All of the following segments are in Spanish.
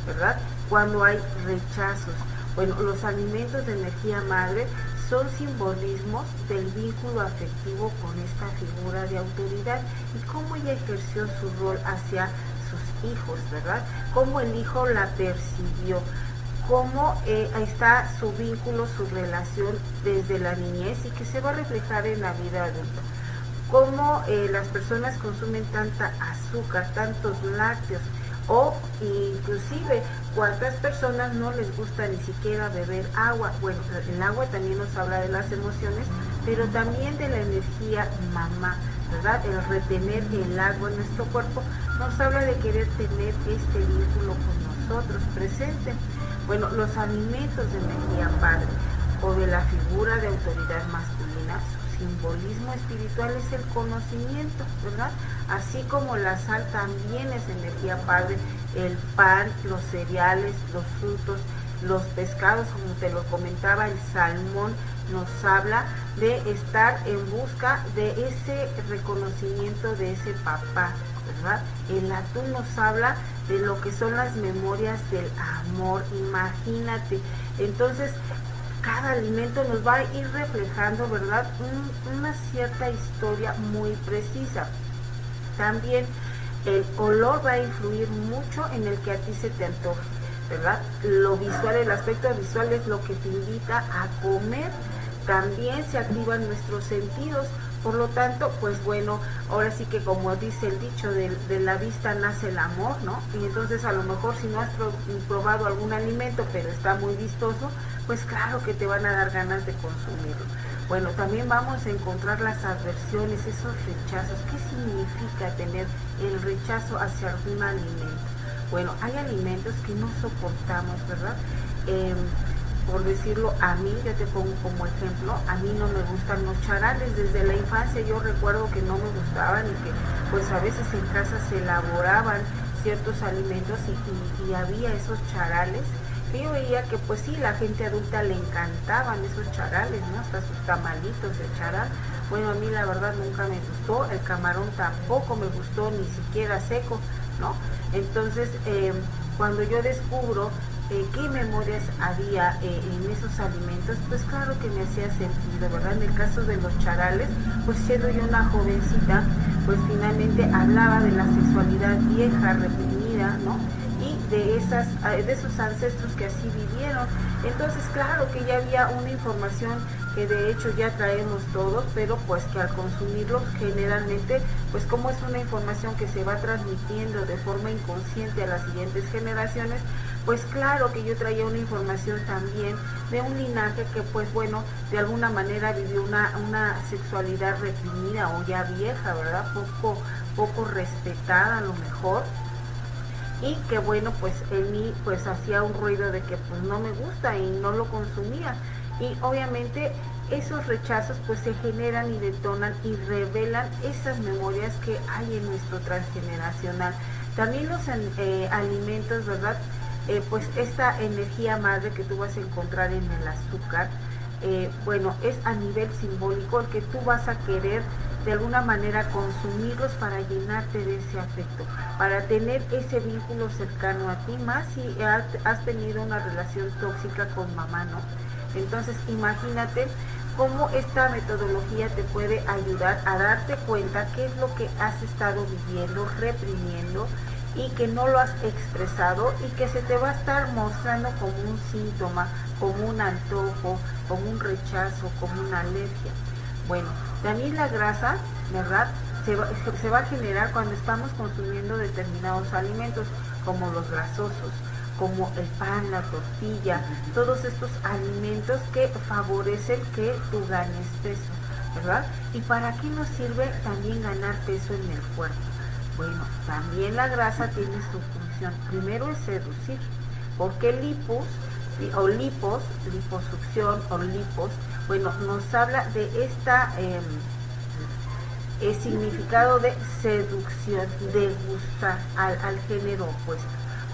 ¿verdad? Cuando hay rechazos. Bueno, los alimentos de energía madre son simbolismos del vínculo afectivo con esta figura de autoridad y cómo ella ejerció su rol hacia sus hijos, ¿verdad? Cómo el hijo la percibió, cómo está su vínculo, su relación desde la niñez y que se va a reflejar en la vida adulta. Cómo las personas consumen tanta azúcar, tantos lácteos, o inclusive cuántas personas no les gusta ni siquiera beber agua. Bueno, el agua también nos habla de las emociones, pero también de la energía mamá, ¿verdad? El retener el agua en nuestro cuerpo nos habla de querer tener este vínculo con nosotros presente. Bueno, los alimentos de energía padre o de la figura de autoridad masculina, simbolismo espiritual es el conocimiento, ¿verdad? Así como la sal también es energía padre, el pan, los cereales, los frutos, los pescados, como te lo comentaba, el salmón nos habla de estar en busca de ese reconocimiento de ese papá, ¿verdad? El atún nos habla de lo que son las memorias del amor, imagínate. Entonces, cada alimento nos va a ir reflejando, ¿verdad? Una cierta historia muy precisa. También el olor va a influir mucho en el que a ti se te antoje, ¿verdad? Lo visual, el aspecto visual es lo que te invita a comer. También se activan nuestros sentidos. Por lo tanto, pues bueno, ahora sí que como dice el dicho, de la vista nace el amor, ¿no? Y entonces a lo mejor si no has probado algún alimento, pero está muy vistoso, pues claro que te van a dar ganas de consumirlo. Bueno, también vamos a encontrar las aversiones, esos rechazos. ¿Qué significa tener el rechazo hacia algún alimento? Bueno, hay alimentos que no soportamos, ¿verdad? Por decirlo, a mí, yo te pongo como ejemplo, a mí no me gustan los charales. Desde la infancia yo recuerdo que no me gustaban y que pues a veces en casa se elaboraban ciertos alimentos y había esos charales que yo veía que pues sí, la gente adulta le encantaban esos charales, ¿no? Hasta sus tamalitos de charal. Bueno, a mí la verdad nunca me gustó, el camarón tampoco me gustó, ni siquiera seco, ¿no? Entonces, cuando yo descubro qué memorias había en esos alimentos, pues claro que me hacía sentido, ¿verdad? En el caso de los charales, pues siendo yo una jovencita, pues finalmente hablaba de la sexualidad vieja, reprimida, ¿no? Y de esos ancestros que así vivieron. Entonces, claro que ya había una información que de hecho ya traemos todos, pero pues que al consumirlo generalmente, pues como es una información que se va transmitiendo de forma inconsciente a las siguientes generaciones, pues claro que yo traía una información también de un linaje que pues bueno, de alguna manera vivió una sexualidad reprimida o ya vieja, ¿verdad? Poco respetada a lo mejor. Y que bueno, pues en mí pues hacía un ruido de que pues no me gusta y no lo consumía. Y obviamente esos rechazos pues se generan y detonan y revelan esas memorias que hay en nuestro transgeneracional. También los alimentos, ¿verdad? Pues esta energía madre que tú vas a encontrar en el azúcar, bueno, es a nivel simbólico el que tú vas a querer de alguna manera consumirlos para llenarte de ese afecto, para tener ese vínculo cercano a ti, más si has tenido una relación tóxica con mamá, ¿no? Entonces imagínate cómo esta metodología te puede ayudar a darte cuenta qué es lo que has estado viviendo, reprimiendo y que no lo has expresado y que se te va a estar mostrando como un síntoma, como un antojo, como un rechazo, como una alergia. Bueno, también la grasa, ¿verdad? Se va a generar cuando estamos consumiendo determinados alimentos, como los grasosos, como el pan, la tortilla, todos estos alimentos que favorecen que tú ganes peso, ¿verdad? ¿Y para qué nos sirve también ganar peso en el cuerpo? Bueno, también la grasa tiene su función. Primero es seducir, porque liposucción o lipos, bueno, nos habla de esta significado de seducción, de gustar al género opuesto.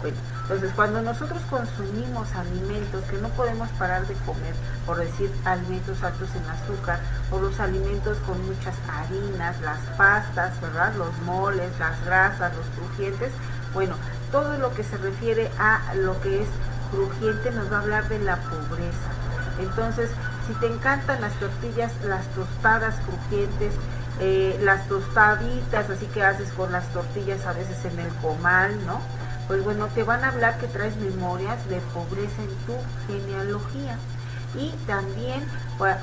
Bueno, entonces cuando nosotros consumimos alimentos que no podemos parar de comer, por decir alimentos altos en azúcar, o los alimentos con muchas harinas, las pastas, ¿verdad? Los moles, las grasas, los crujientes, bueno, todo lo que se refiere a lo que es crujiente nos va a hablar de la pobreza. Entonces, si te encantan las tortillas, las tostadas crujientes, las tostaditas, así que haces con las tortillas a veces en el comal, ¿no? Pues bueno, te van a hablar que traes memorias de pobreza en tu genealogía. Y también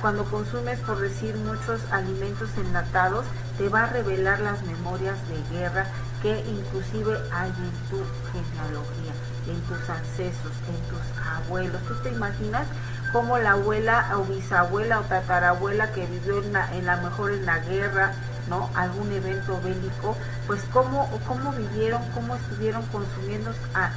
cuando consumes, por decir, muchos alimentos enlatados, te va a revelar las memorias de guerra que inclusive hay en tu genealogía, en tus ancestros, en tus abuelos. ¿Tú te imaginas cómo la abuela o bisabuela o tatarabuela que vivió en la mejor en la guerra, ¿no? Algún evento bélico, pues cómo vivieron, cómo estuvieron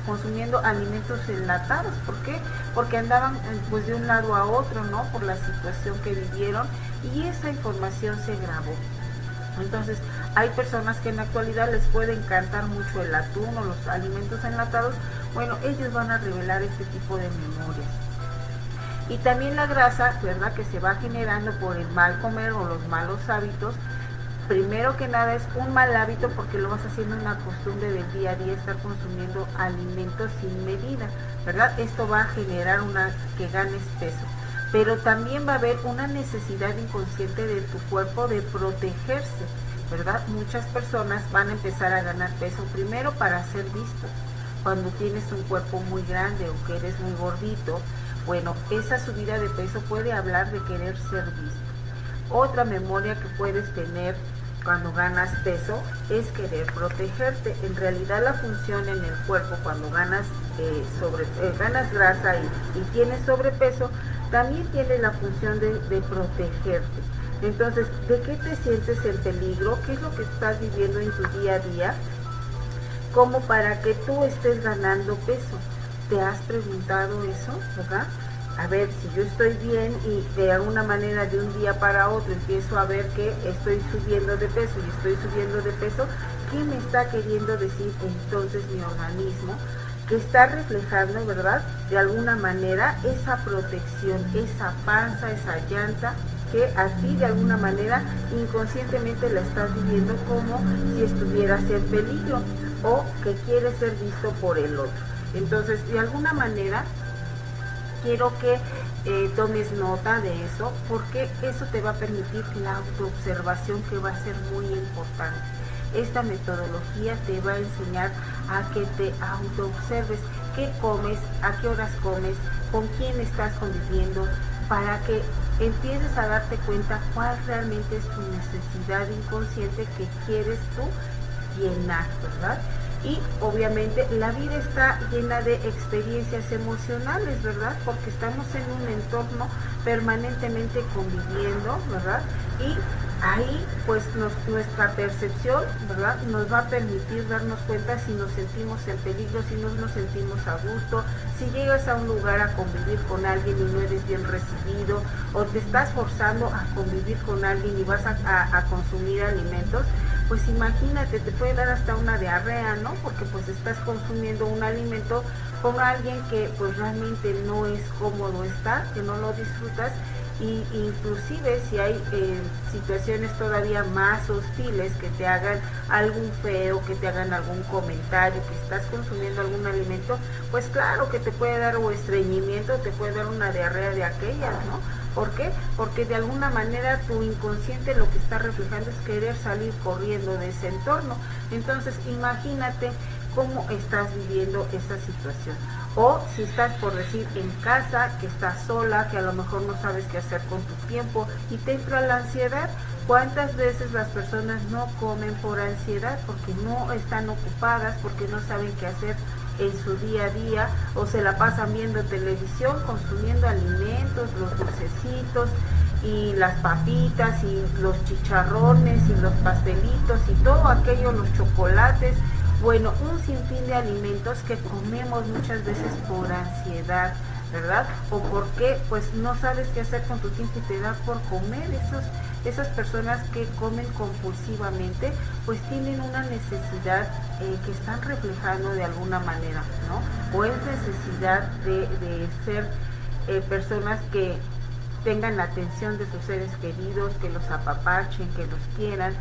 consumiendo alimentos enlatados? ¿Por qué? Porque andaban pues de un lado a otro, ¿no? Por la situación que vivieron, y esa información se grabó. Entonces, hay personas que en la actualidad les puede encantar mucho el atún o los alimentos enlatados. Bueno, ellos van a revelar este tipo de memorias. Y también la grasa, ¿verdad?, que se va generando por el mal comer o los malos hábitos. Primero que nada es un mal hábito porque lo vas haciendo una costumbre del día a día, estar consumiendo alimentos sin medida, ¿verdad? Esto va a generar que ganes peso. Pero también va a haber una necesidad inconsciente de tu cuerpo de protegerse, ¿verdad? Muchas personas van a empezar a ganar peso primero para ser vistos. Cuando tienes un cuerpo muy grande o que eres muy gordito, bueno, esa subida de peso puede hablar de querer ser visto. Otra memoria que puedes tener cuando ganas peso es querer protegerte. En realidad la función en el cuerpo cuando ganas grasa y tienes sobrepeso, también tiene la función de protegerte. Entonces, ¿de qué te sientes en peligro? ¿Qué es lo que estás viviendo en tu día a día? Como para que tú estés ganando peso. ¿Te has preguntado eso, verdad? A ver, si yo estoy bien y de alguna manera de un día para otro empiezo a ver que estoy subiendo de peso y estoy subiendo de peso, ¿qué me está queriendo decir entonces mi organismo? Que está reflejando, ¿verdad?, de alguna manera esa protección, esa panza, esa llanta, que a ti de alguna manera inconscientemente la estás viviendo como si estuvieras en peligro o que quieres ser visto por el otro. Entonces, de alguna manera, quiero que tomes nota de eso, porque eso te va a permitir la autoobservación, que va a ser muy importante. Esta metodología te va a enseñar a que te autoobserves, qué comes, a qué horas comes, con quién estás conviviendo, para que empieces a darte cuenta cuál realmente es tu necesidad inconsciente que quieres tú llenar, ¿verdad? Y obviamente la vida está llena de experiencias emocionales, ¿verdad? Porque estamos en un entorno permanentemente conviviendo, ¿verdad? Y ahí pues nuestra percepción, ¿verdad?, nos va a permitir darnos cuenta si nos sentimos en peligro, si no nos sentimos a gusto, si llegas a un lugar a convivir con alguien y no eres bien recibido, o te estás forzando a convivir con alguien y vas a consumir alimentos, pues imagínate, te puede dar hasta una diarrea, ¿no? Porque pues estás consumiendo un alimento con alguien que pues realmente no es cómodo estar, que no lo disfrutas. Y inclusive si hay situaciones todavía más hostiles, que te hagan algún feo, que te hagan algún comentario, que estás consumiendo algún alimento, pues claro que te puede dar o estreñimiento, te puede dar una diarrea de aquellas, ¿no? ¿Por qué? Porque de alguna manera tu inconsciente lo que está reflejando es querer salir corriendo de ese entorno. Entonces imagínate cómo estás viviendo esa situación. O si estás, por decir, en casa, que estás sola, que a lo mejor no sabes qué hacer con tu tiempo y te entra la ansiedad. ¿Cuántas veces las personas no comen por ansiedad? Porque no están ocupadas, porque no saben qué hacer en su día a día, o se la pasan viendo televisión, consumiendo alimentos, los dulcecitos y las papitas y los chicharrones y los pastelitos y todo aquello, los chocolates. Bueno, un sinfín de alimentos que comemos muchas veces por ansiedad, ¿verdad? O porque pues no sabes qué hacer con tu tiempo y te da por comer. Esas personas que comen compulsivamente pues tienen una necesidad que están reflejando de alguna manera, ¿no? O es necesidad de ser personas que tengan la atención de sus seres queridos, que los apapachen, que los quieran.